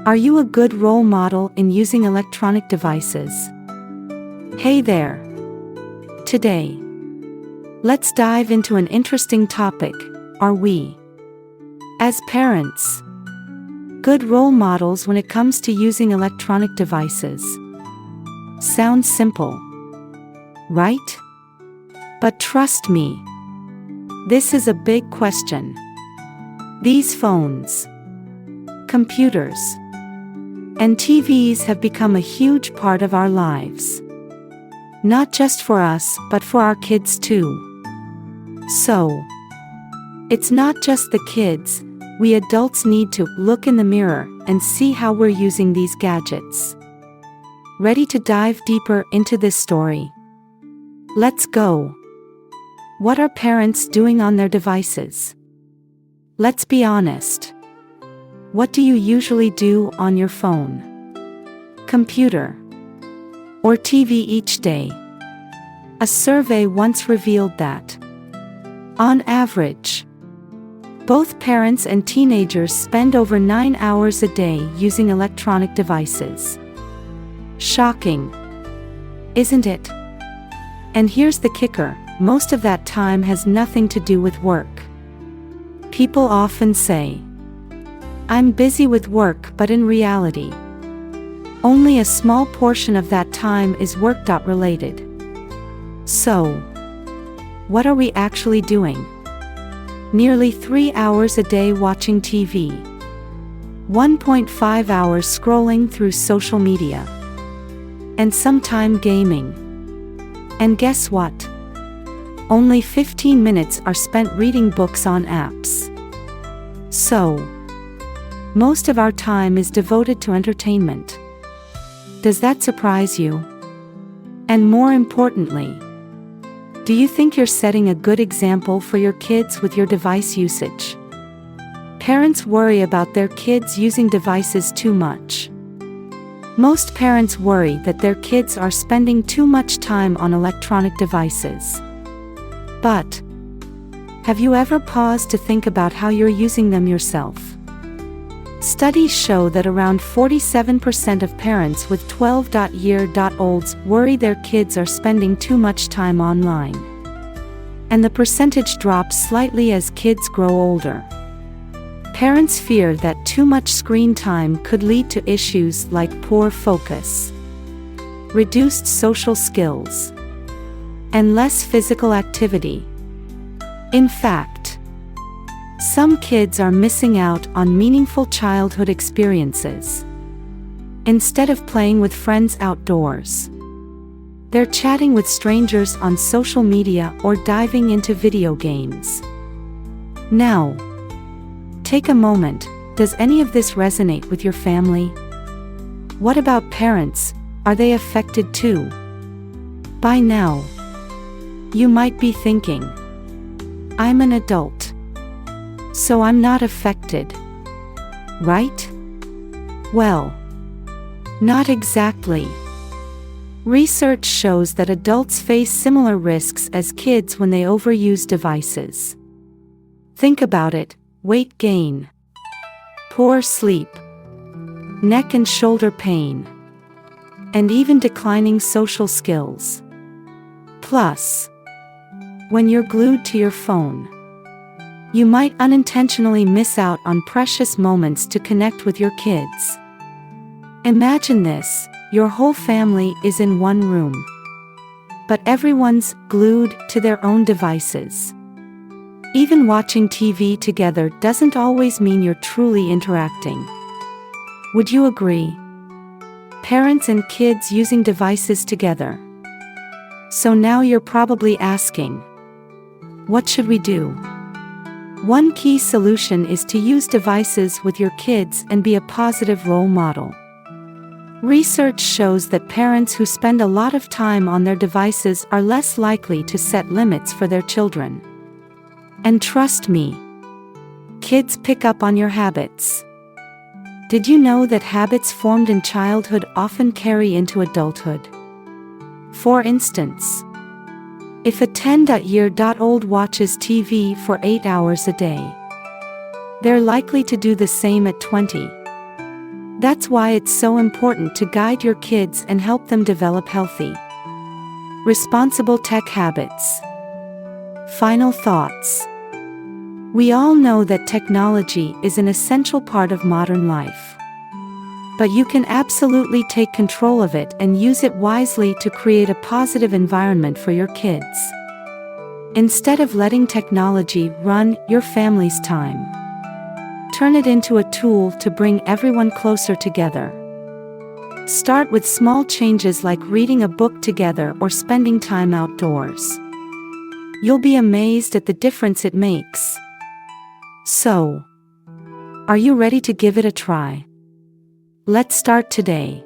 Are you a good role model in using electronic devices? Hey there! Today, let's dive into an interesting topic. Are we, as parents, good role models when it comes to using electronic devices? Sounds simple, right? But trust me, this is a big question. These phones, computers, and TVs have become a huge part of our lives. Not just for us, but for our kids too. So, it's not just the kids, we adults need to look in the mirror and see how we're using these gadgets. Ready to dive deeper into this story? Let's go. What are parents doing on their devices? Let's be honest. What do you usually do on your phone, computer, or TV each day? A survey once revealed that, on average, both parents and teenagers spend over 9 hours a day using electronic devices. Shocking, isn't it? And here's the kicker, most of that time has nothing to do with work. People often say, "I'm busy with work," but in reality, only a small portion of that time is work-related. So, what are we actually doing? Nearly 3 hours a day watching TV, 1.5 hours scrolling through social media, and some time gaming. And guess what? Only 15 minutes are spent reading books on apps. So, most of our time is devoted to entertainment. Does that surprise you? And more importantly, do you think you're setting a good example for your kids with your device usage? Parents worry about their kids using devices too much. Most parents worry that their kids are spending too much time on electronic devices. But, have you ever paused to think about how you're using them yourself? Studies show that around 47% of parents with 12-year-olds worry their kids are spending too much time online. And the percentage drops slightly as kids grow older. Parents fear that too much screen time could lead to issues like poor focus, reduced social skills, and less physical activity. In fact, some kids are missing out on meaningful childhood experiences. Instead of playing with friends outdoors, they're chatting with strangers on social media or diving into video games. Now, take a moment. Does any of this resonate with your family? What about parents? Are they affected too? By now, you might be thinking, "I'm an adult, so I'm not affected, right?" Well, not exactly. Research shows that adults face similar risks as kids when they overuse devices. Think about it: weight gain, poor sleep, neck and shoulder pain, and even declining social skills. Plus, when you're glued to your phone, you might unintentionally miss out on precious moments to connect with your kids. Imagine this: your whole family is in one room, but everyone's glued to their own devices. Even watching TV together doesn't always mean you're truly interacting. Would you agree? Parents and kids using devices together. So now you're probably asking, what should we do? One key solution is to use devices with your kids and be a positive role model. Research shows that parents who spend a lot of time on their devices are less likely to set limits for their children. And trust me, kids pick up on your habits. Did you know that habits formed in childhood often carry into adulthood? For instance, if a 10-year-old watches TV for 8 hours a day, they're likely to do the same at 20. That's why it's so important to guide your kids and help them develop healthy, responsible tech habits. Final thoughts. We all know that technology is an essential part of modern life. But you can absolutely take control of it and use it wisely to create a positive environment for your kids. Instead of letting technology run your family's time, turn it into a tool to bring everyone closer together. Start with small changes like reading a book together or spending time outdoors. You'll be amazed at the difference it makes. So, are you ready to give it a try? Let's start today.